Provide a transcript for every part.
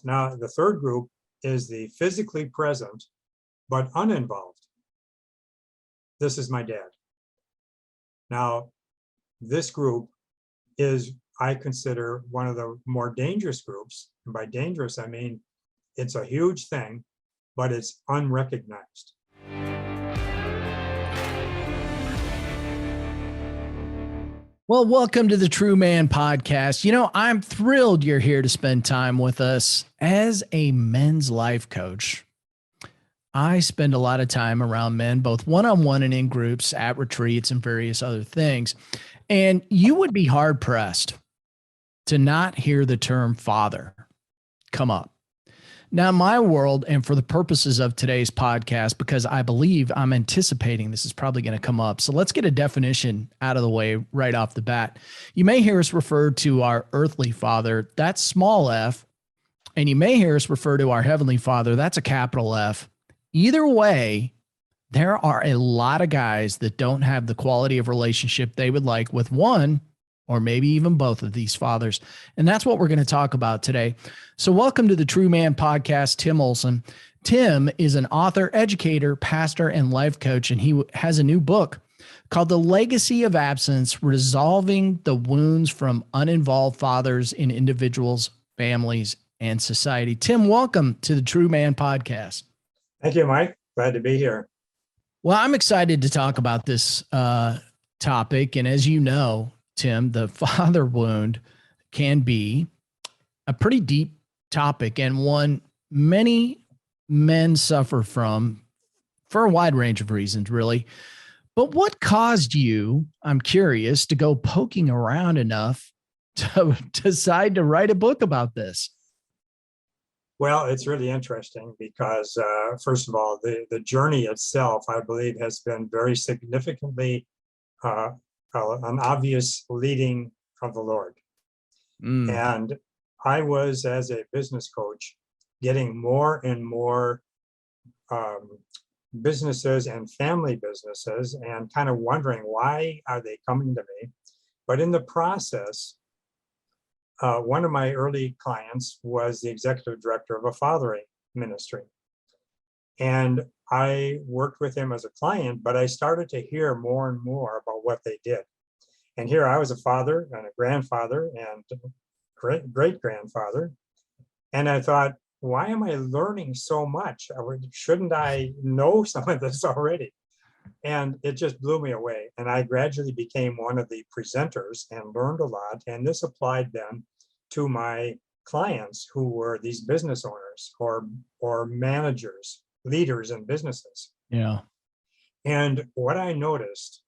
Now, the third group is the physically present but uninvolved. This is my dad. Now, this group is, I consider, one of the more dangerous groups. And by dangerous, I mean it's a huge thing, but it's unrecognized. Well, welcome to the True Man Podcast. You know, I'm thrilled you're here to spend time with us. As a men's life coach, I spend a lot of time around men, both one-on-one and in groups, at retreats and various other things. And you would be hard-pressed to not hear the term father come up. Now, in my world, and for the purposes of today's podcast, because I believe I'm anticipating this is probably going to come up. So let's get a definition out of the way right off the bat. You may hear us refer to our earthly father, that's small f, and you may hear us refer to our heavenly father, that's a capital F. Either way, there are a lot of guys that don't have the quality of relationship they would like with one or maybe even both of these fathers. And that's what we're going to talk about today. So welcome to the True Man Podcast, Tim Olson. Tim is an author, educator, pastor, and life coach, and he has a new book called The Legacy of Absence, Resolving the Wounds from Uninvolved Fathers in Individuals, Families, and Society. Tim, welcome to the True Man Podcast. Thank you, Mike. Glad to be here. Well, I'm excited to talk about this topic. And as you know, Tim, the father wound can be a pretty deep topic and one many men suffer from for a wide range of reasons, really. But what caused you, I'm curious, to go poking around enough to decide to write a book about this? Well, it's really interesting because, first of all, the journey itself, I believe, has been very significantly an obvious leading of the Lord. And I was, as a business coach, getting more and more businesses and family businesses and kind of wondering, why are they coming to me? But in the process, one of my early clients was the executive director of a fathering ministry. And I worked with him as a client, but I started to hear more and more about what they did. And here I was a father and a grandfather and great-grandfather. And I thought, why am I learning so much? Shouldn't I know some of this already? And it just blew me away. And I gradually became one of the presenters and learned a lot. And this applied then to my clients who were these business owners or managers, leaders in businesses. Yeah. And what I noticed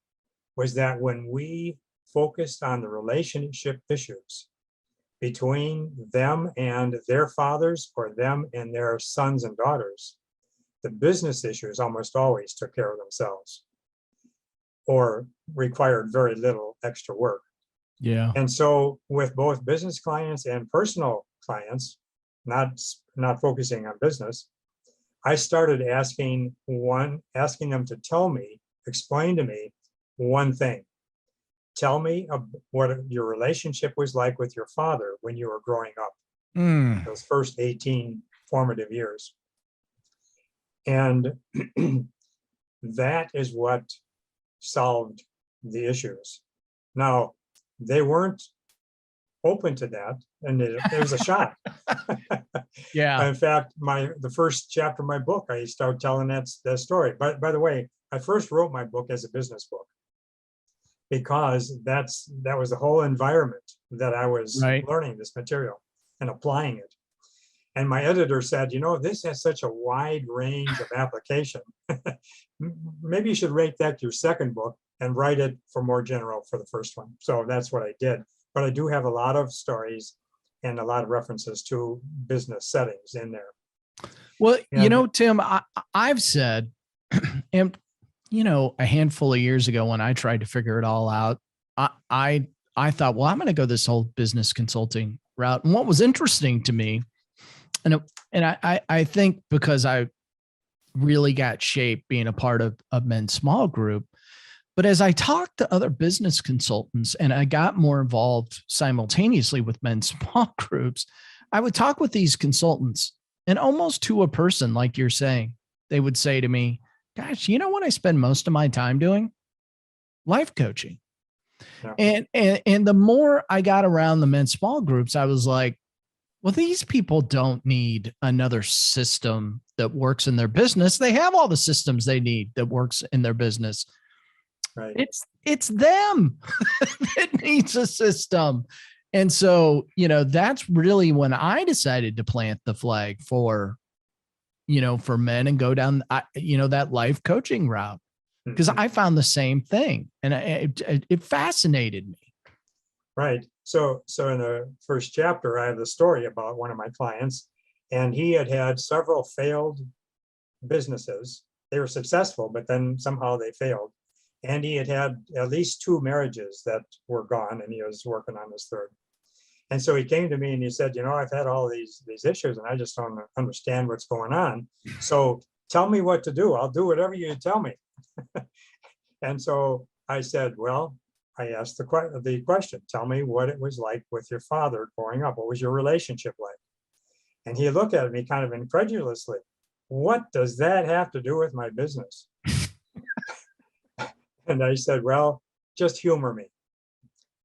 was that when we focused on the relationship issues between them and their fathers or them and their sons and daughters, the business issues almost always took care of themselves or required very little extra work. Yeah. And so with both business clients and personal clients, not focusing on business, I started asking them to tell me, explain to me one thing. Tell me what your relationship was like with your father when you were growing up, those first 18 formative years. And that is what solved the issues. Now, they weren't open to that, and it was a shock. Yeah. In fact, the first chapter of my book, I started telling that story. By the way, I first wrote my book as a business book because that was the whole environment that I was learning this material and applying it. And my editor said, this has such a wide range of application. Maybe you should rate that your second book and write it for more general for the first one. So that's what I did. But I do have a lot of stories and a lot of references to business settings in there. Well, Tim, I've said, and a handful of years ago when I tried to figure it all out, I thought, well, I'm going to go this whole business consulting route. And what was interesting to me, and I think because I really got shaped being a part of a men's small group, but as I talked to other business consultants and I got more involved simultaneously with men's small groups, I would talk with these consultants, and almost to a person, like you're saying, they would say to me, gosh, you know what I spend most of my time doing? Life coaching. Yeah. And the more I got around the men's small groups, I was like, well, these people don't need another system that works in their business. They have all the systems they need that works in their business. Right. It's them that needs a system. And so, that's really when I decided to plant the flag for men and go down, that life coaching route, because I found the same thing, and it fascinated me. Right. So in the first chapter, I have the story about one of my clients, and he had several failed businesses. They were successful, but then somehow they failed. And he had at least 2 marriages that were gone, and he was working on his third. And so he came to me and he said, I've had all these issues, and I just don't understand what's going on. So tell me what to do. I'll do whatever you tell me. And so I said, well, I asked the question, tell me what it was like with your father growing up. What was your relationship like? And he looked at me kind of incredulously. What does that have to do with my business? And I said, well, just humor me.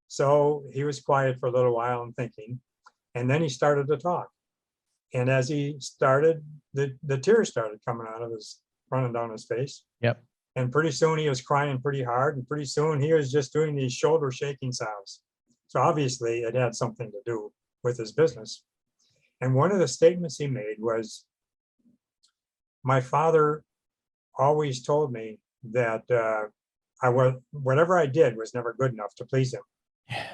So he was quiet for a little while and thinking, and then he started to talk. And as he started, the tears started running down his face. Yep. And pretty soon he was crying pretty hard, and pretty soon he was just doing these shoulder shaking sounds. So obviously it had something to do with his business. And one of the statements he made was, my father always told me that whatever I did was never good enough to please him. Yeah.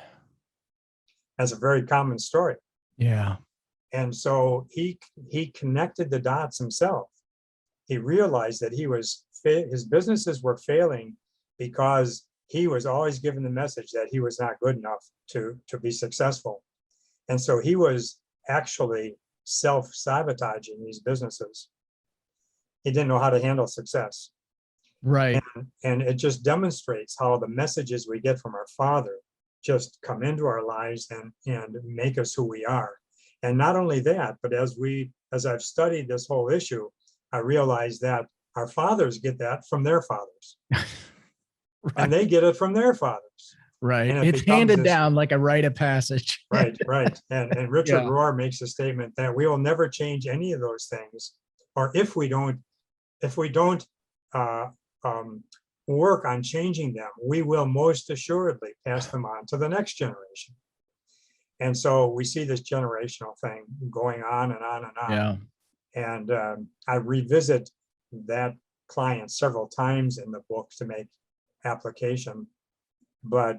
That's a very common story. Yeah. And so he connected the dots himself. He realized that his businesses were failing because he was always given the message that he was not good enough to be successful. And so he was actually self-sabotaging these businesses. He didn't know how to handle success. Right. And it just demonstrates how the messages we get from our father just come into our lives and make us who we are. And not only that, but as I've studied this whole issue, I realized that our fathers get that from their fathers. Right. And they get it from their fathers. Right. And it's handed down like a rite of passage. Right. And Richard Yeah. Rohr makes a statement that we will never change any of those things, or if we don't work on changing them, we will most assuredly pass them on to the next generation. And so we see this generational thing going on and on and on. Yeah. And I revisit that client several times in the book to make application, but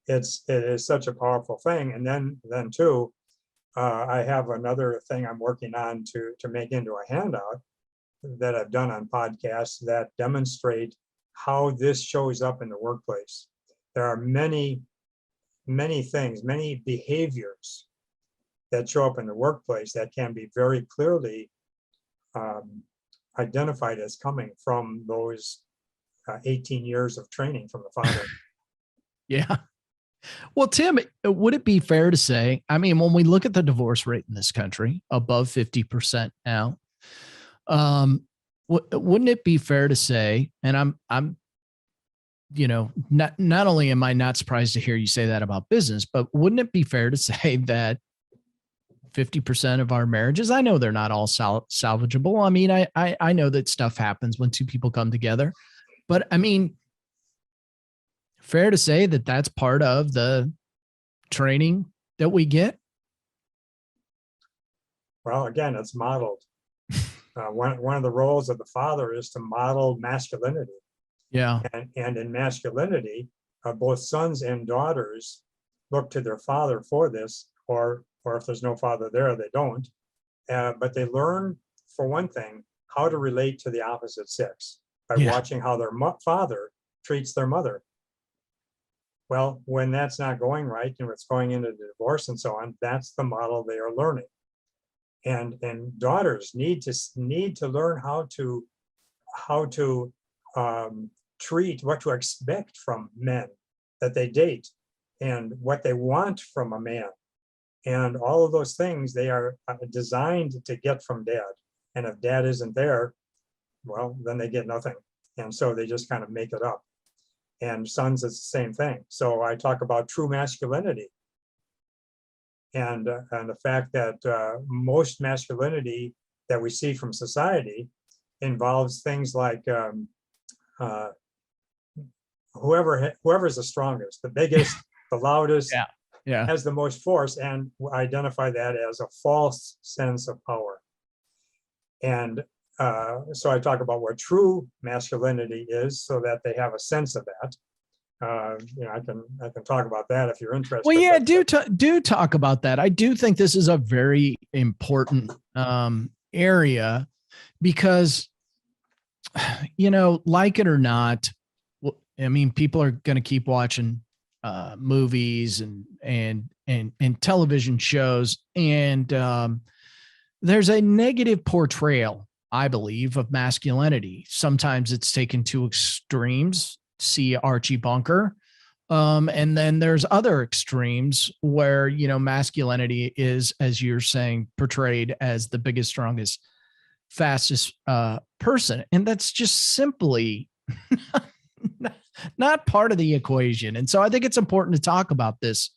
it is such a powerful thing. And then too, I have another thing I'm working on to make into a handout that I've done on podcasts that demonstrate how this shows up in the workplace. There are many things, many behaviors that show up in the workplace that can be very clearly identified as coming from those 18 years of training from the father. Yeah. Well, Tim, would it be fair to say, I mean, when we look at the divorce rate in this country, above 50% now, wouldn't it be fair to say, and I'm, not only am I not surprised to hear you say that about business, but wouldn't it be fair to say that 50% of our marriages, I know they're not all salvageable. I mean, I know that stuff happens when 2 people come together, but I mean, fair to say that that's part of the training that we get? Well, again, it's modeled. One of the roles of the father is to model masculinity. Yeah. And in masculinity, both sons and daughters look to their father for this, or if there's no father there, they don't. But they learn, for one thing, how to relate to the opposite sex by watching how their father treats their mother. Well, when that's not going right, and it's going into divorce and so on, that's the model they are learning. And daughters need to learn how to treat, what to expect from men that they date, and what they want from a man. And all of those things, they are designed to get from dad. And if dad isn't there, well, then they get nothing. And so they just kind of make it up. And sons, it's the same thing. So I talk about true masculinity. And the fact that most masculinity that we see from society involves things like whoever's the strongest, the biggest, the loudest, Yeah. has the most force, and identify that as a false sense of power. And so I talk about what true masculinity is, so that they have a sense of that. I can talk about that if you're interested. Well, yeah, do talk about that. I do think this is a very important area because, like it or not, I mean, people are going to keep watching movies and television shows, and there's a negative portrayal, I believe, of masculinity. Sometimes it's taken to extremes. See Archie Bunker. And then there's other extremes where, masculinity is, as you're saying, portrayed as the biggest, strongest, fastest person. And that's just simply not part of the equation. And so I think it's important to talk about this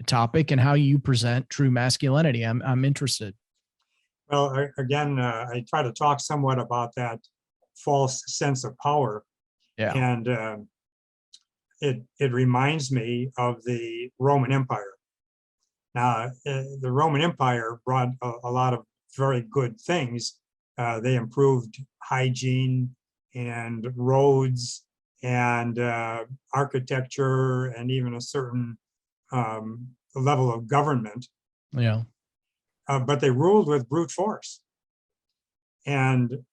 topic and how you present true masculinity. I'm interested. Well, again, I try to talk somewhat about that false sense of power. Yeah. And it reminds me of the Roman Empire. Now, the Roman Empire brought a lot of very good things. They improved hygiene and roads and architecture and even a certain level of government. Yeah. But they ruled with brute force. And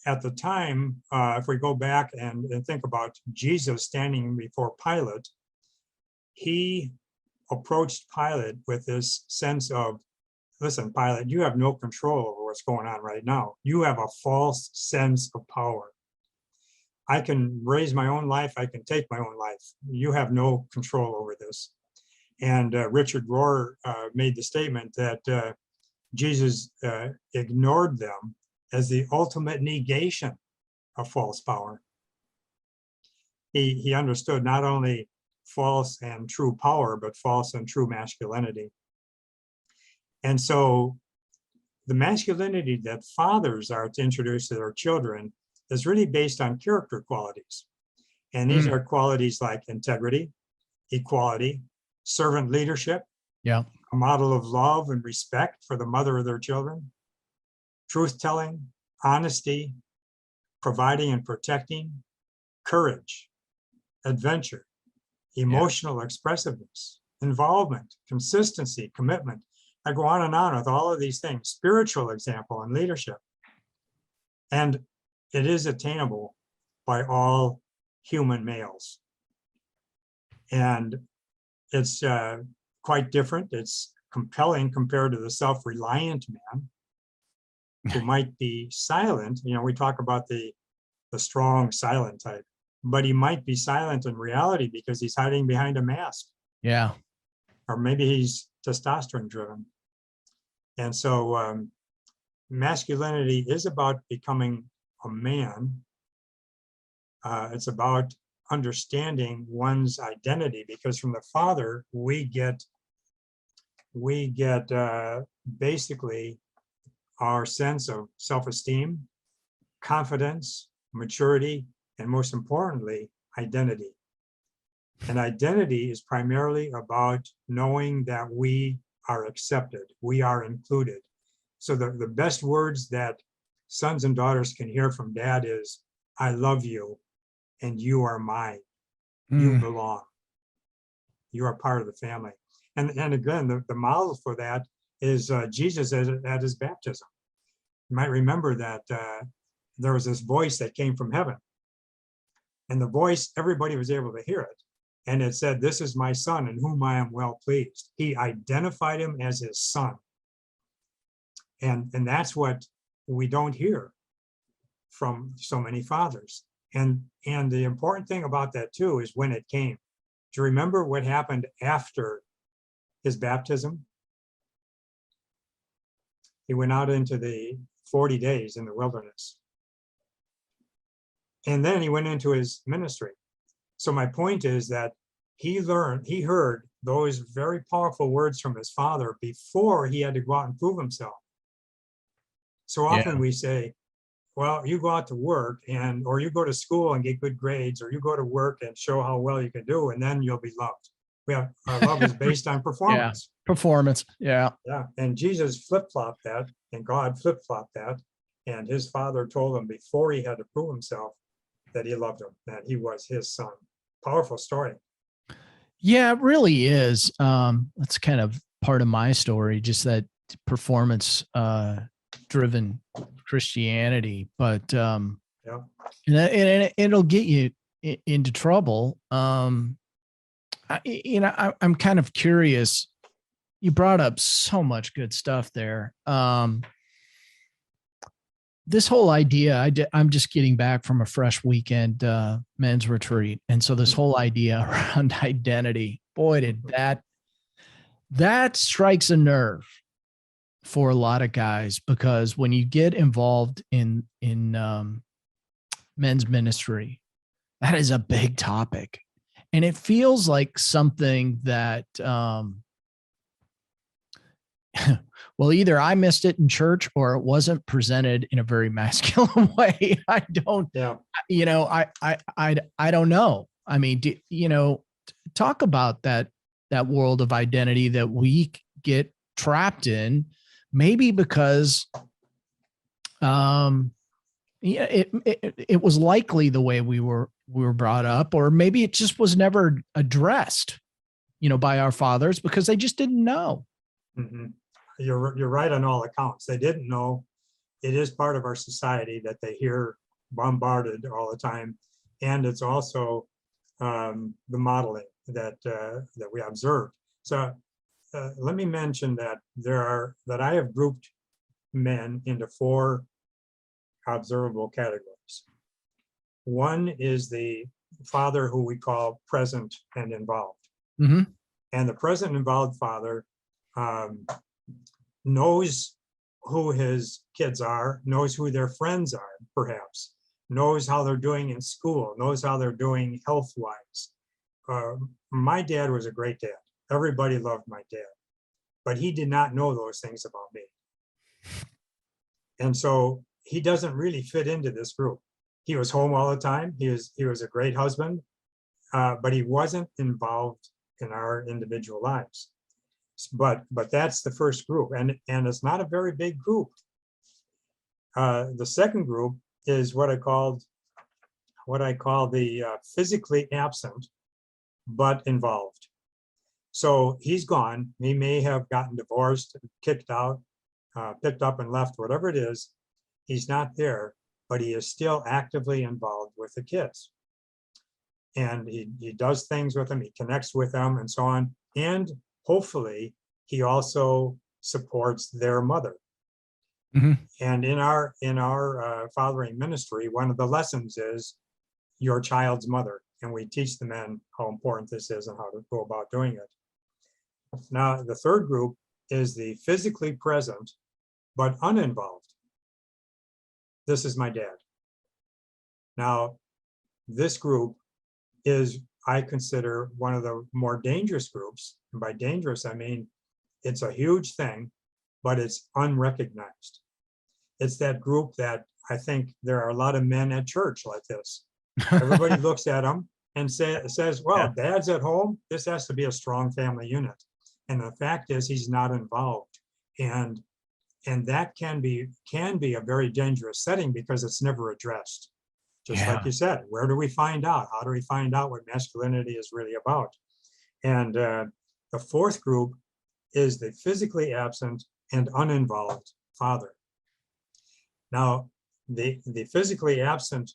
at the time, if we go back and think about Jesus standing before Pilate, he approached Pilate with this sense of, listen, Pilate, you have no control over what's going on right now. You have a false sense of power. I can raise my own life. I can take my own life. You have no control over this. And Richard Rohr made the statement that Jesus ignored them as the ultimate negation of false power. He understood not only false and true power, but false and true masculinity. And so the masculinity that fathers are to introduce to their children is really based on character qualities. And these are qualities like integrity, equality, servant leadership, yeah, a model of love and respect for the mother of their children, truth-telling, honesty, providing and protecting, courage, adventure, emotional expressiveness, involvement, consistency, commitment. I go on and on with all of these things, spiritual example and leadership. And it is attainable by all human males. And it's quite different. It's compelling compared to the self-reliant man who might be silent. We talk about the strong silent type, but he might be silent in reality because he's hiding behind a mask. Yeah. Or maybe he's testosterone driven. And so masculinity is about becoming a man. It's about understanding one's identity, because from the father we get basically our sense of self-esteem, confidence, maturity, and most importantly, identity. And identity is primarily about knowing that we are accepted, we are included. So the best words that sons and daughters can hear from dad is, I love you and you are mine. You belong. You are part of the family. And again, the model for that is Jesus at his baptism. You might remember that there was this voice that came from heaven. And the voice, everybody was able to hear it. And it said, this is my son in whom I am well pleased. He identified him as his son. And that's what we don't hear from so many fathers. And the important thing about that too is when it came. Do you remember what happened after his baptism. He went out into the 40 days in the wilderness. And then he went into his ministry. So my point is that he heard those very powerful words from his father before he had to go out and prove himself. So often we say, well, you go out to work or you go to school and get good grades, or you go to work and show how well you can do, and then you'll be loved. Our love is based on performance. Performance. Yeah. Yeah. And Jesus flip-flopped that, and God flip-flopped that. And his father told him before he had to prove himself that he loved him, that he was his son. Powerful story. Yeah, it really is. That's kind of part of my story, just that performance driven Christianity. But and it'll get you into trouble. I'm kind of curious. You brought up so much good stuff there. This whole idea, I'm just getting back from a fresh weekend men's retreat. And so this whole idea around identity, boy, did that strikes a nerve for a lot of guys, because when you get involved in men's ministry, that is a big topic. And it feels like something that, well, either I missed it in church or it wasn't presented in a very masculine way. I don't, I don't know. I mean, talk about that world of identity that we get trapped in, maybe because, it was likely the way we were brought up, or maybe it just was never addressed, by our fathers, because they just didn't know. Mm-hmm. You're right on all accounts. They didn't know. It is part of our society that they hear bombarded all the time, and it's also the modeling that we observed. So let me mention that I have grouped men into 4 observable categories. One is the father who we call present and involved, mm-hmm. and the present and involved father knows who his kids are, knows who their friends are, perhaps, knows how they're doing in school, knows how they're doing health-wise. My dad was a great dad. Everybody loved my dad, but he did not know those things about me. And so he doesn't really fit into this group. He was home all the time. He was a great husband, but he wasn't involved in our individual lives. But that's the first group, and it's not a very big group. The second group is what I call the physically absent but involved. So he's gone. He may have gotten divorced, kicked out, picked up and left, whatever it is. He's not there, but he is still actively involved with the kids. And he does things with them, he connects with them, and so on. And hopefully, he also supports their mother. Mm-hmm. And in our fathering ministry, one of the lessons is your child's mother, and we teach the men how important this is and how to go about doing it. Now, the third group is the physically present but uninvolved. This is my dad. Now, this group is, I consider, one of the more dangerous groups. And by dangerous, I mean it's a huge thing, but it's unrecognized. It's that group that I think there are a lot of men at church like this. Everybody looks at them and says, well, Dad's at home. This has to be a strong family unit. And the fact is he's not involved. And that can be a very dangerous setting because it's never addressed. Just like you said, where do we find out? How do we find out what masculinity is really about? And the fourth group is the physically absent and uninvolved father. Now, the physically absent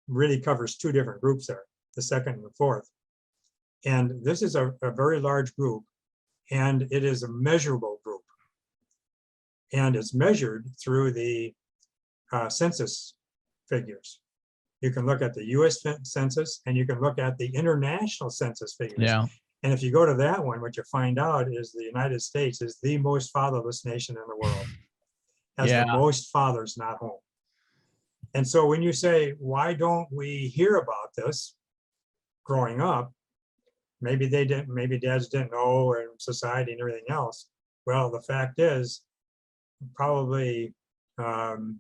really covers 2 different groups there, the second and the fourth. And this is a very large group, and it is a measurable group. And it's measured through the census figures. You can look at the US Census and you can look at the international census figures. Yeah. And if you go to that one, what you find out is the United States is the most fatherless nation in the world, has the most fathers not home. And so when you say, why don't we hear about this growing up? Maybe they didn't, maybe dads didn't know, or society and everything else. Well, the fact is, probably, well,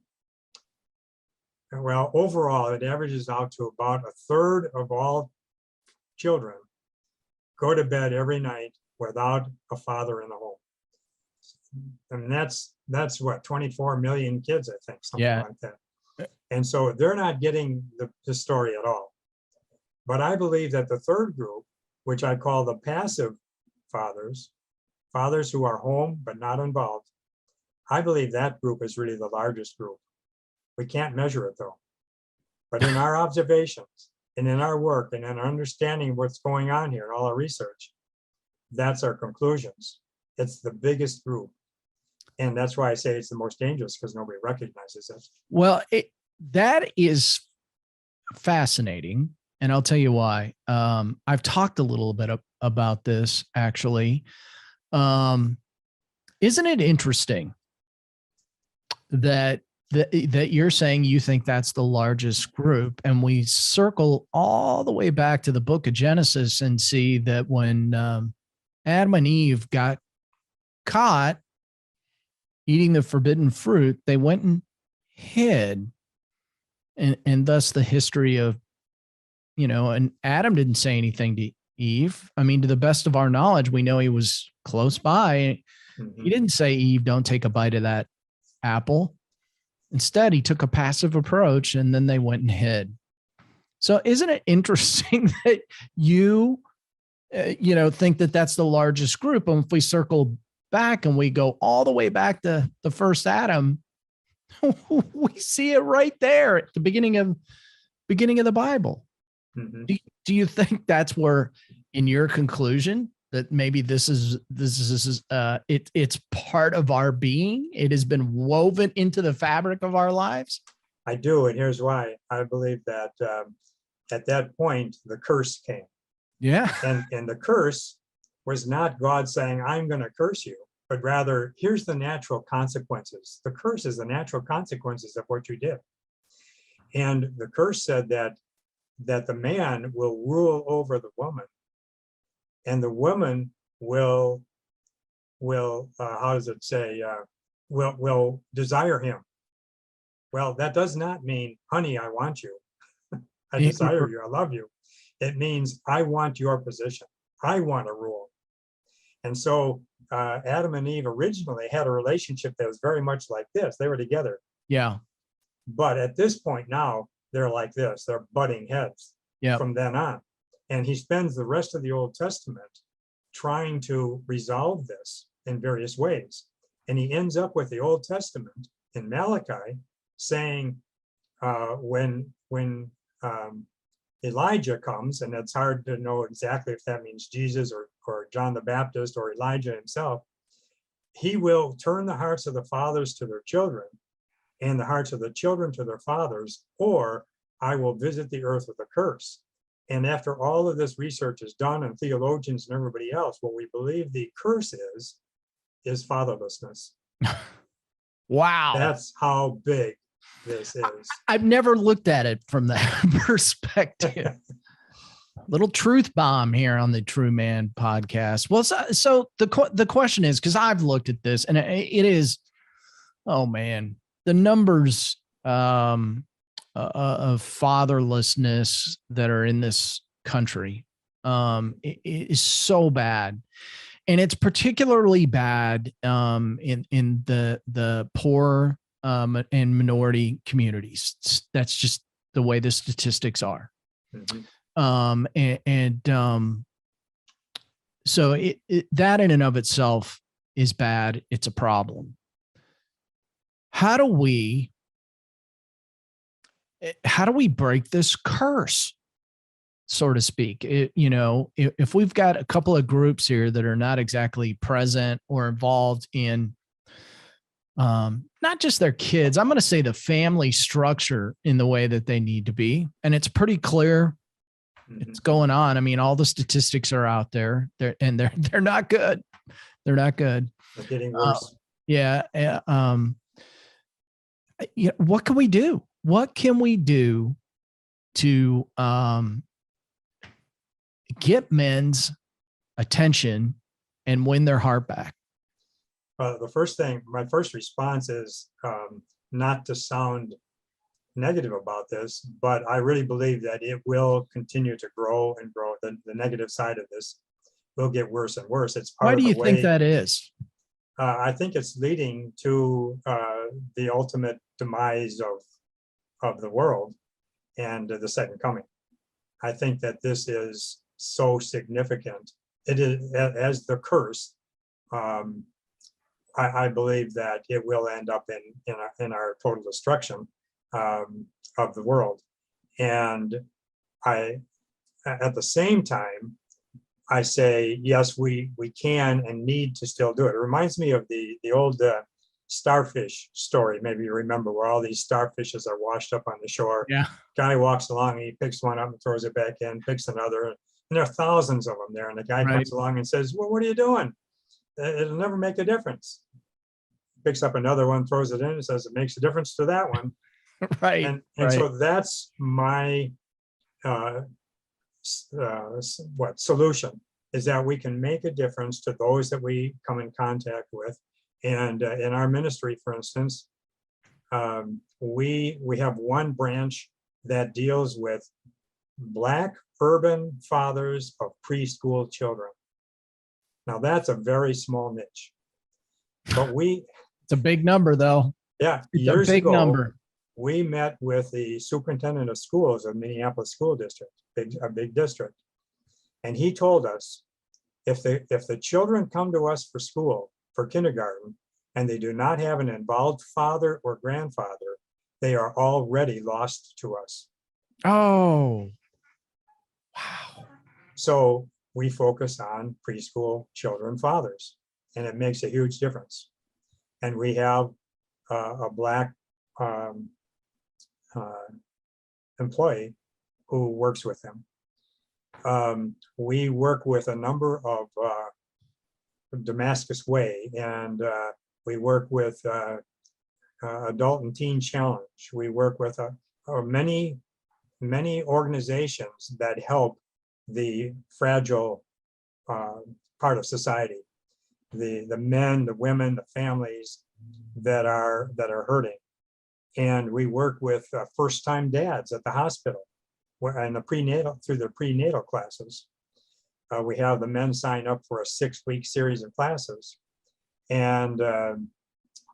overall, it averages out to about a third of all children go to bed every night without a father in the home. And that's what, 24 million kids, I think, something like that. And so they're not getting the story at all. But I believe that the third group, which I call the passive fathers, fathers who are home but not involved, I believe that group is really the largest group. We can't measure it though. But in our observations and in our work and in our understanding what's going on here, all our research, that's our conclusions. It's the biggest group. And that's why I say it's the most dangerous, because nobody recognizes it. Well, that is fascinating. And I'll tell you why. I've talked a little bit about this, actually. Isn't it interesting that you're saying you think that's the largest group, and we circle all the way back to the book of Genesis and see that when Adam and Eve got caught eating the forbidden fruit, they went and hid, and thus the history of, and Adam didn't say anything to Eve. I mean, to the best of our knowledge, we know he was close by. Mm-hmm. He didn't say, Eve, don't take a bite of that apple. Instead, he took a passive approach, and then they went and hid. So isn't it interesting that you think that that's the largest group? And if we circle back and we go all the way back to the first Adam, we see it right there at the beginning of the Bible. Mm-hmm. Do you think that's where, in your conclusion, that maybe this is it's part of our being? It has been woven into the fabric of our lives? I do, and here's why. I believe that at that point, the curse came. Yeah. And the curse was not God saying, I'm going to curse you, but rather, here's the natural consequences. The curse is the natural consequences of what you did. And the curse said that the man will rule over the woman, and the woman will how does it say, will desire him. Well, that does not mean, honey, I want you. I desire you. I love you. It means I want your position. I want to rule. And so Adam and Eve originally had a relationship that was very much like this. They were together. Yeah. But at this point now, they're like this. They're butting heads from then on. And he spends the rest of the Old Testament trying to resolve this in various ways. And he ends up with the Old Testament in Malachi saying, when Elijah comes, and it's hard to know exactly if that means Jesus or John the Baptist or Elijah himself, he will turn the hearts of the fathers to their children and the hearts of the children to their fathers, or I will visit the earth with a curse. And after all of this research is done, and theologians and everybody else, what we believe the curse is fatherlessness. Wow. That's how big this is. I've never looked at it from that perspective. Little truth bomb here on the True Man podcast. Well, so the question is, because I've looked at this, and it is, oh man, the numbers of fatherlessness that are in this country it is so bad, and it's particularly bad in the poor and minority communities. That's just the way the statistics are. Mm-hmm. So that in and of itself is bad. It's a problem. How do we break this curse, so to speak? If we've got a couple of groups here that are not exactly present or involved in not just their kids, I'm going to say the family structure in the way that they need to be. And it's pretty clear It's going on. I mean, all the statistics are out there. They're not good. They're not good. They're getting worse. Yeah. What can we do? What can we do to get men's attention and win their heart back? The first thing, my first response is not to sound negative about this, but I really believe that it will continue to grow and grow. The negative side of this will get worse and worse. It's part Why of do the you think way. that is? I think it's leading to the ultimate demise of the world and the second coming. I think that this is so significant. It is as the curse. I believe that it will end up in our total destruction of the world. And at the same time, I say, yes, we can and need to still do it. It reminds me of the old starfish story. Maybe you remember, where all these starfishes are washed up on the shore. Yeah. Guy walks along and he picks one up and throws it back in, picks another. And there are thousands of them there. And the guy Right. comes along and says, well, what are you doing? It'll never make a difference. Picks up another one, throws it in, and says it makes a difference to that one. Right. And right. so that's my solution, is that we can make a difference to those that we come in contact with. And in our ministry, for instance, we have one branch that deals with Black urban fathers of preschool children. Now that's a very small niche, but it's a big number, though. Yeah, it's years a big ago, number. We met with the superintendent of schools of Minneapolis School District, a big district, and he told us, if the children come to us for school, for kindergarten, and they do not have an involved father or grandfather, they are already lost to us. Oh, wow. So we focus on preschool children fathers, and it makes a huge difference. And we have a Black employee who works with them. We work with a number of Damascus Way, and we work with Adult and Teen Challenge. We work with many organizations that help the fragile part of society, the men, the women, the families that are hurting. And we work with first-time dads at the hospital and through the prenatal classes. We have the men sign up for a 6-week series of classes. And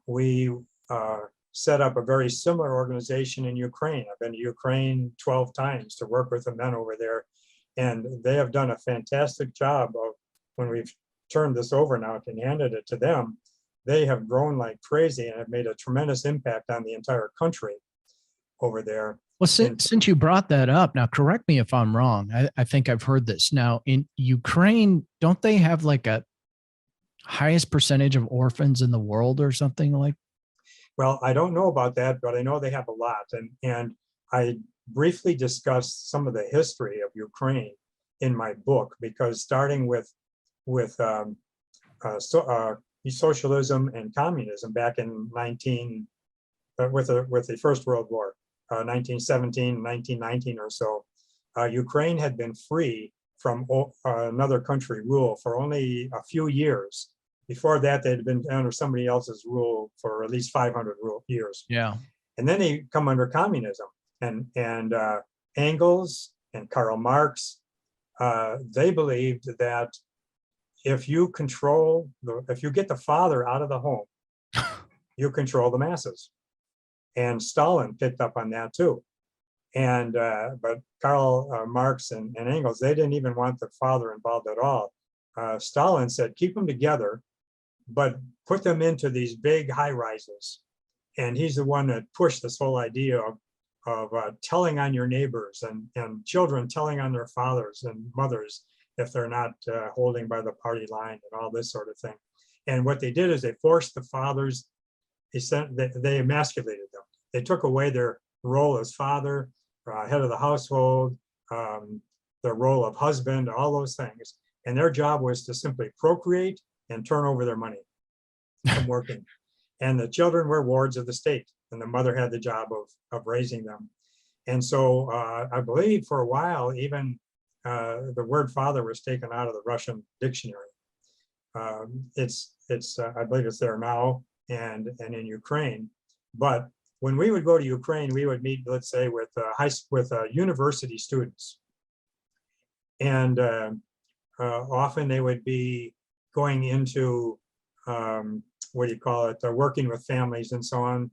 we set up a very similar organization in Ukraine. I've been to Ukraine 12 times to work with the men over there. And they have done a fantastic job of, when we've turned this over now and handed it to them, they have grown like crazy and have made a tremendous impact on the entire country over there. Well, since you brought that up, now correct me if I'm wrong. I think I've heard this. Now, in Ukraine, don't they have like a highest percentage of orphans in the world or something like? Well, I don't know about that, but I know they have a lot. And I briefly discussed some of the history of Ukraine in my book, because starting with socialism and communism back in with the First World War, 1917, 1919 or so, Ukraine had been free from another country rule for only a few years. Before that, they'd been under somebody else's rule for at least 500 years. Yeah. And then they come under communism, and Engels and Karl Marx, they believed that if you get the father out of the home, you control the masses. And Stalin picked up on that too. And but Karl Marx and Engels, they didn't even want the father involved at all. Stalin said, keep them together, but put them into these big high rises. And he's the one that pushed this whole idea of telling on your neighbors, and children telling on their fathers and mothers if they're not holding by the party line, and all this sort of thing. And what they did is they forced the fathers, they emasculated them. They took away their role as father, head of the household, the role of husband, all those things. And their job was to simply procreate and turn over their money from working. And the children were wards of the state, and the mother had the job of raising them. And so I believe for a while, even the word father was taken out of the Russian dictionary. I believe it's there now and in Ukraine. But when we would go to Ukraine, we would meet, let's say, with university students. And often they would be going into, what do you call it, working with families and so on.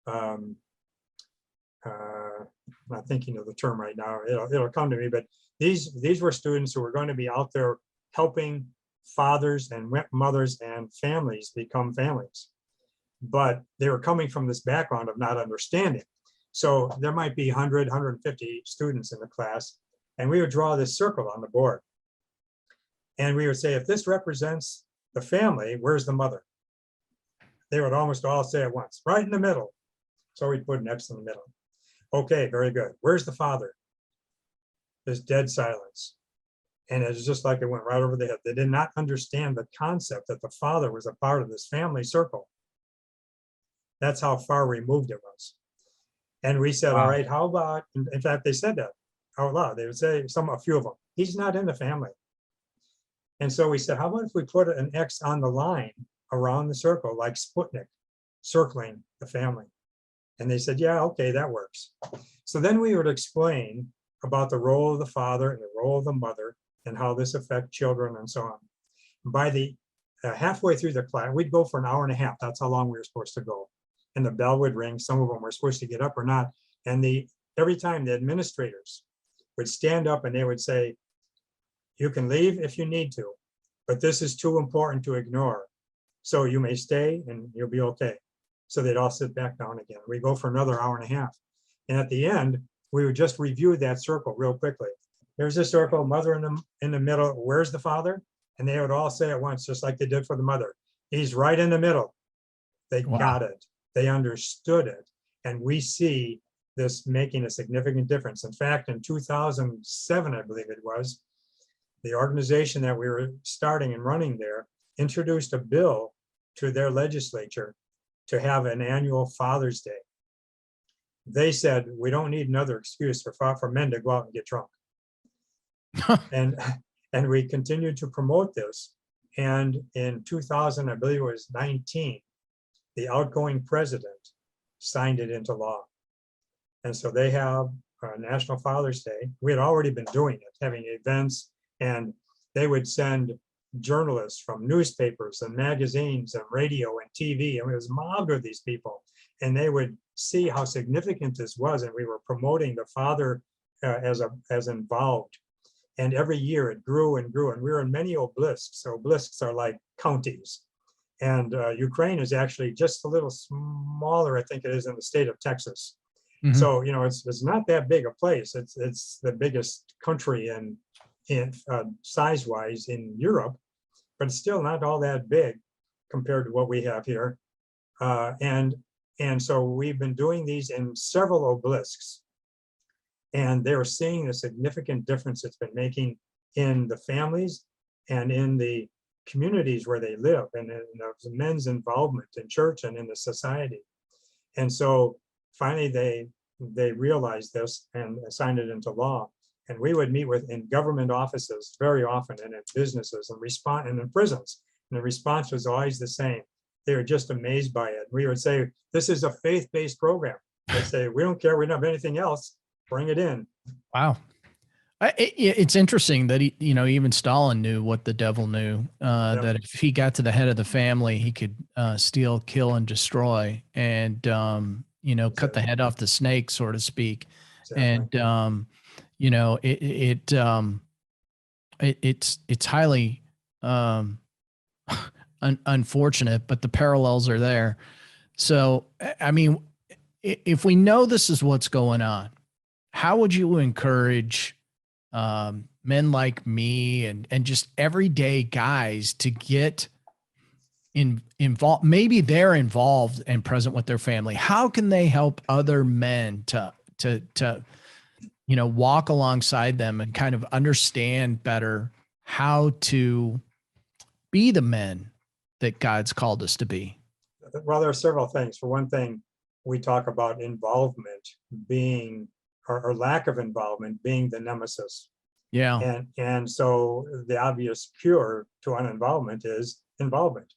I'm not thinking of the term right now. It'll come to me, but these were students who were going to be out there helping fathers and mothers and families become families. But they were coming from this background of not understanding. So there might be 100, 150 students in the class, and we would draw this circle on the board. And we would say, if this represents the family, where's the mother? They would almost all say at once, right in the middle. So we'd put an X in the middle. Okay, very good. Where's the father? There's dead silence. And it's just like it went right over the head. They did not understand the concept that the father was a part of this family circle. That's how far removed it was. And we said, all right, how about, in fact, they said that out loud. They would say, a few of them, he's not in the family. And so we said, how about if we put an X on the line around the circle, like Sputnik, circling the family? And they said, yeah, okay, that works. So then we would explain about the role of the father and the role of the mother and how this affects children and so on. By the halfway through the class, we'd go for an hour and a half. That's how long we were supposed to go. And the bell would ring. Some of them were supposed to get up or not. And every time the administrators would stand up and they would say, you can leave if you need to, but this is too important to ignore. So you may stay and you'll be okay. So they'd all sit back down again. We go for another hour and a half. And at the end, we would just review that circle real quickly. There's a circle, mother in the middle. Where's the father? And they would all say at once, just like they did for the mother, he's right in the middle. They got it. They understood it. And we see this making a significant difference. In fact, in 2007, I believe it was, the organization that we were starting and running there introduced a bill to their legislature to have an annual Father's Day. They said, we don't need another excuse for men to go out and get drunk. and we continued to promote this. And in 2000, I believe it was 19, the outgoing president signed it into law. And so they have a National Father's Day. We had already been doing it, having events, and they would send journalists from newspapers and magazines and radio and TV, and it was mobbed with these people. And they would see how significant this was, and we were promoting the father as involved. And every year it grew and grew, and we were in many oblisks. Oblisks are like counties. And Ukraine is actually just a little smaller, I think it is, in the state of Texas. Mm-hmm. So, it's not that big a place. It's the biggest country in size-wise in Europe, but it's still not all that big compared to what we have here. And so we've been doing these in several obelisks, and they're seeing the significant difference it's been making in the families and in the communities where they live, and in the men's involvement in church and in the society. And so finally they realized this and signed it into law. And we would meet in government offices very often, and in businesses and in prisons. And the response was always the same. They were just amazed by it. We would say, this is a faith-based program. They say, we don't care, we don't have anything else, bring it in. Wow. It's interesting that even Stalin knew what the devil knew, that if he got to the head of the family, he could steal, kill, and destroy, and cut the head off the snake, so to speak. Exactly. And it's highly unfortunate, but the parallels are there. So, I mean, if we know this is what's going on, how would you encourage men like me and just everyday guys to get involved? Maybe they're involved and present with their family. How can they help other men to walk alongside them and kind of understand better how to be the men that God's called us to be? Well, there are several things. For one thing, we talk about involvement being, or lack of involvement being the nemesis. Yeah. And so the obvious cure to uninvolvement is involvement.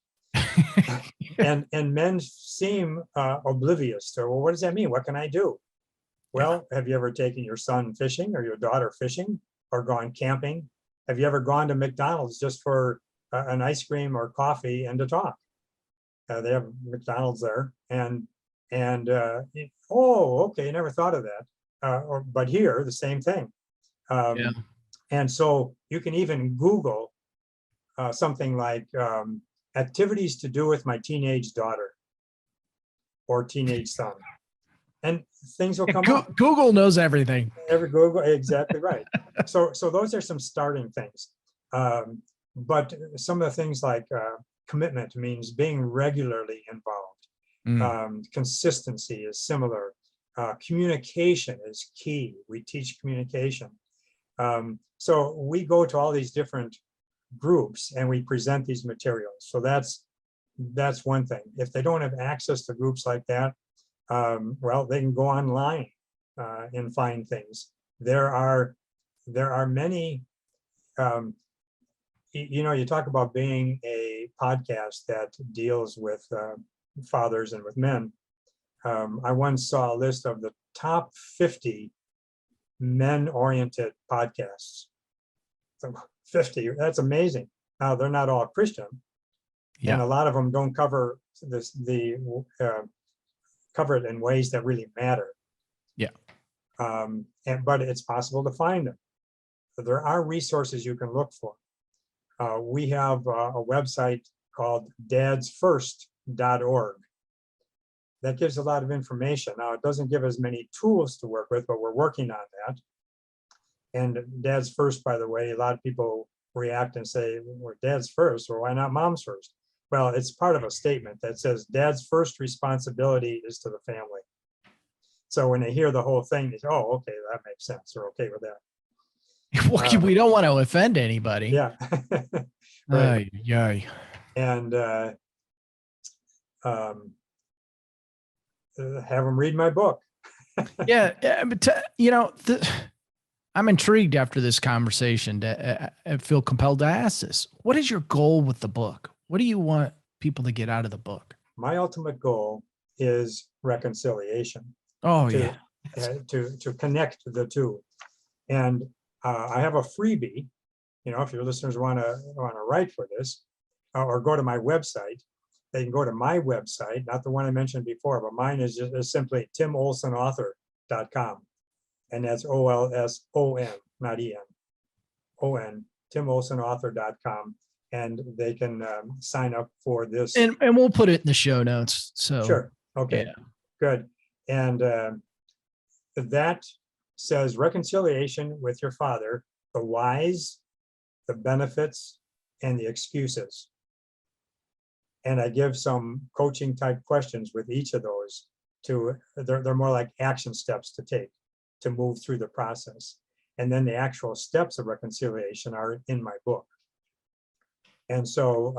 And men seem oblivious to, well, what does that mean? What can I do? Well, have you ever taken your son fishing or your daughter fishing or gone camping? Have you ever gone to McDonald's just for an ice cream or coffee and to talk? They have McDonald's there, and oh, okay, never thought of that. But here, the same thing. Yeah. And so you can even Google something like activities to do with my teenage daughter or teenage son, and things will come up. Google knows everything. Google, exactly right. So those are some starting things. But some of the things like commitment means being regularly involved. Consistency is similar. Communication is key. We teach communication. So we go to all these different groups and we present these materials. So that's one thing. If they don't have access to groups like that, well, they can go online and find things. There are many. You talk about being a podcast that deals with fathers and with men. I once saw a list of the top 50 men-oriented podcasts. So 50, that's amazing. Now, they're not all Christian, and a lot of them don't cover cover it in ways that really matter. Yeah. But it's possible to find them. There are resources you can look for. We have a website called dadsfirst.org. That gives a lot of information. Now, it doesn't give as many tools to work with, but we're working on that. And Dad's First, by the way, a lot of people react and say, well, Dad's first, or why not Mom's first? Well, it's part of a statement that says Dad's first responsibility is to the family. So when they hear the whole thing, they say, oh, okay, that makes sense. They're okay with that. We don't want to offend anybody. Yeah. Right. And have them read my book. Yeah, but I'm intrigued after this conversation. I feel compelled to ask this. What is your goal with the book? What do you want people to get out of the book? My ultimate goal is reconciliation. Oh, to connect the two. And I have a freebie. If your listeners want to write for this, or go to my website, they can go to my website, not the one I mentioned before, but mine is simply timolsonauthor.com. And that's OLSON, not EN. ON, timolsonauthor.com. And they can sign up for this. And we'll put it in the show notes. So sure. Okay. Yeah. Good. And that says reconciliation with your father, the whys, the benefits, and the excuses. And I give some coaching type questions with each of those they're more like action steps to take to move through the process. And then the actual steps of reconciliation are in my book. And so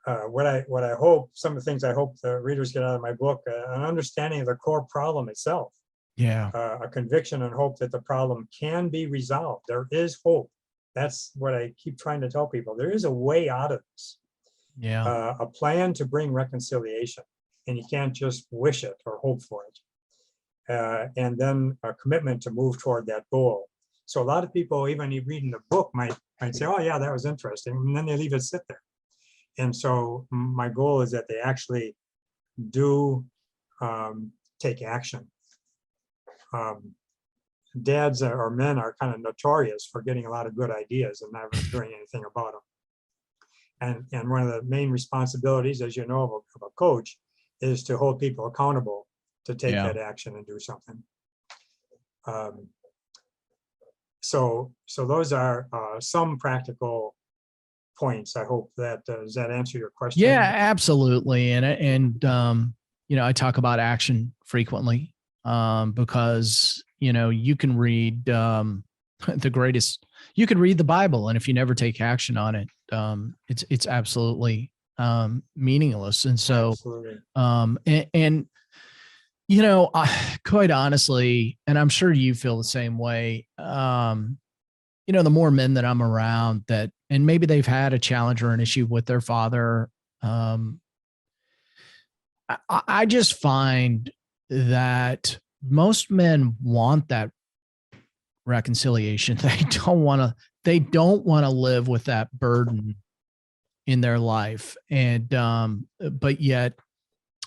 what I hope, some of the things I hope the readers get out of my book, an understanding of the core problem itself. Yeah. A conviction and hope that the problem can be resolved. There is hope. That's what I keep trying to tell people. There is a way out of this. Yeah. A plan to bring reconciliation, and you can't just wish it or hope for it. And then a commitment to move toward that goal. So a lot of people, even reading the book, might say, oh yeah, that was interesting, and then they leave it sit there. And so my goal is that they actually do take action. Dads or men are kind of notorious for getting a lot of good ideas and never doing anything about them. And one of the main responsibilities, as you know, of a coach is to hold people accountable to take that action and do something. So those are some practical points. I hope that does that answer your question? Yeah, absolutely. And I talk about action frequently because you can read you can read the Bible, and if you never take action on it, it's absolutely meaningless. And so, Absolutely. quite honestly, and I'm sure you feel the same way. The more men that I'm around and maybe they've had a challenge or an issue with their father, I just find that most men want that reconciliation. They don't want to live with that burden in their life. And, but yet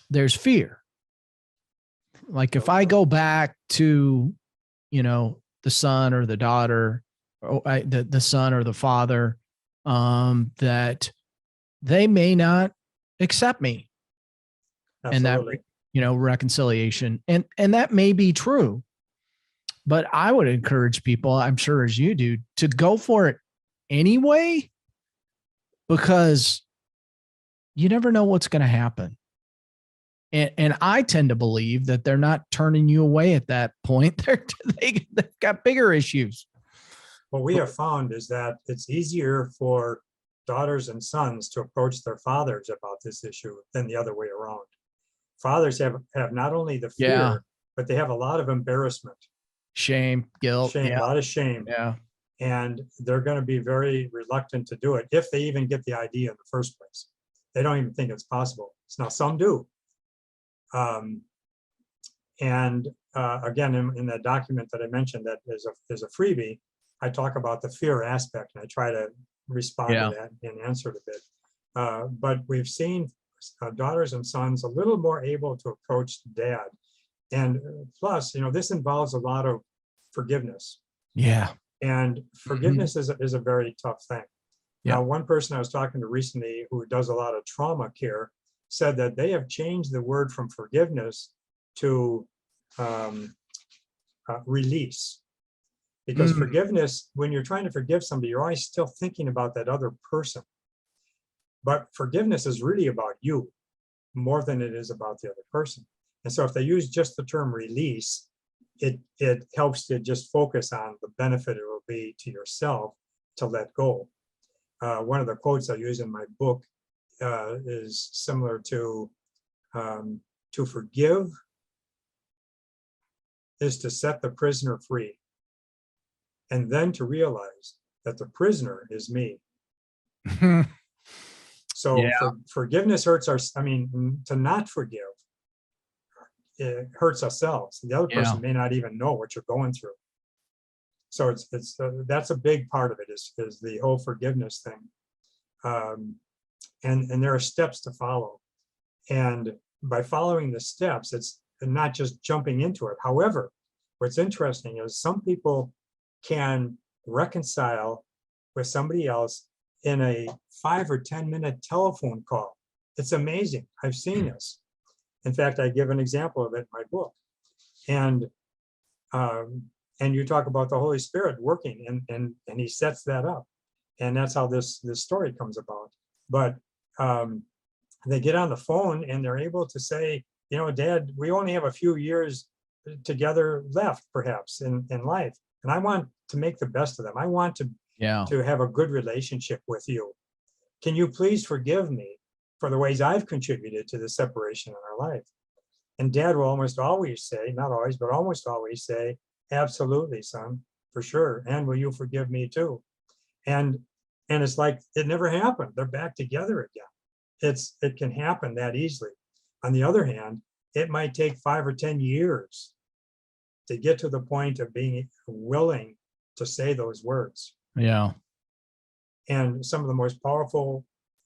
there's fear. Like if I go back to, the son or the daughter, or the son or the father, that they may not accept me. Absolutely. And that, reconciliation. And that may be true, but I would encourage people, I'm sure as you do, to go for it anyway, because you never know what's going to happen. And I tend to believe that they're not turning you away at that point. They've got bigger issues. What we have found is that it's easier for daughters and sons to approach their fathers about this issue than the other way around. Fathers have not only the fear, but they have a lot of embarrassment. Shame, guilt. A lot of shame. Yeah. And they're going to be very reluctant to do it if they even get the idea in the first place. They don't even think it's possible. Now, some do. Again, in that document that I mentioned that is a freebie, I talk about the fear aspect, and I try to respond to that and answer it a bit. But we've seen daughters and sons a little more able to approach dad. And plus, this involves a lot of forgiveness. Yeah. And forgiveness is a very tough thing. Yeah. Now, one person I was talking to recently who does a lot of trauma care said that they have changed the word from forgiveness to release. Because forgiveness, when you're trying to forgive somebody, you're always still thinking about that other person. But forgiveness is really about you more than it is about the other person. And so if they use just the term release, it helps to just focus on the benefit it will be to yourself to let go. One of the quotes I use in my book is similar to forgive is to set the prisoner free, and then to realize that the prisoner is me. So forgiveness hurts to not forgive, it hurts ourselves. The other person may not even know what you're going through. So it's that's a big part of it is the whole forgiveness thing. And there are steps to follow. And by following the steps, it's not just jumping into it. However, what's interesting is some people can reconcile with somebody else in a 5 or 10 minute telephone call. It's amazing. I've seen this. In fact, I give an example of it in my book. And you talk about the Holy Spirit working, and he sets that up. And that's how this story comes about. But they get on the phone and they're able to say, Dad, we only have a few years together left, perhaps, in life. And I want to make the best of them. I want to have a good relationship with you. Can you please forgive me for the ways I've contributed to the separation in our life? And Dad will almost always say, not always, but almost always say, absolutely, son, for sure. And will you forgive me too? And it's like it never happened. They're back together again. It can happen that easily. On the other hand, it might take 5 or 10 years to get to the point of being willing to say those words. Yeah. And some of the most powerful,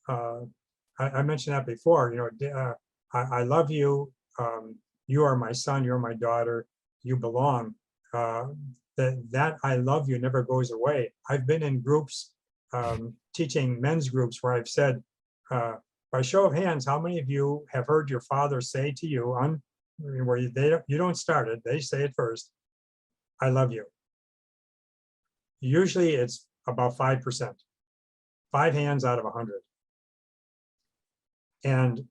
I mentioned that before, I love you. You are my son, you're my daughter, you belong. That I love you never goes away. I've been in groups, teaching men's groups, where I've said, by show of hands, how many of you have heard your father say to you, where you don't start it, they say it first, I love you? Usually it's about 5%, 5 hands out of 100. And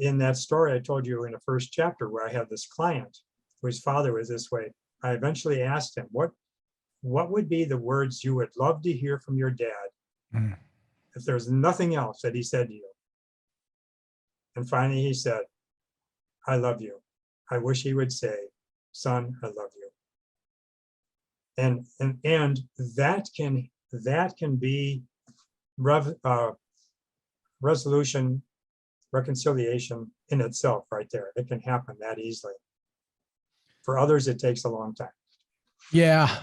in that story I told you in the first chapter, where I had this client, whose father was this way, I eventually asked him, what would be the words you would love to hear from your dad if there's nothing else that he said to you? And finally he said, I love you. I wish he would say, son, I love you. And that can be resolution, reconciliation in itself right there. It can happen that easily. For others, it takes a long time. Yeah.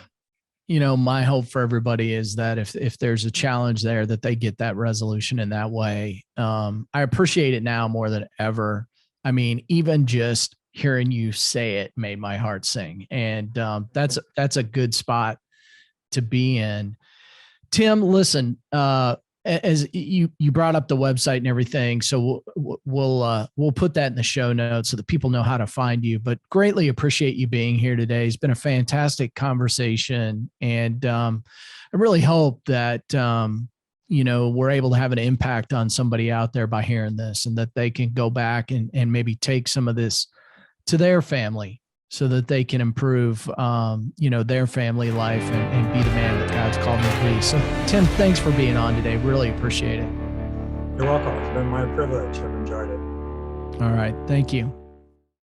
My hope for everybody is that if there's a challenge there, that they get that resolution in that way. I appreciate it now more than ever. I mean, even just hearing you say it made my heart sing. And that's a good spot to be in. Tim, listen, as you brought up the website and everything, so we'll put that in the show notes so that people know how to find you. But greatly appreciate you being here today. It's been a fantastic conversation, and I really hope that we're able to have an impact on somebody out there by hearing this, and that they can go back and maybe take some of this to their family, so that they can improve, their family life and be the man that God's called them to be. So, Tim, thanks for being on today. Really appreciate it. You're welcome. It's been my privilege. I've enjoyed it. All right. Thank you.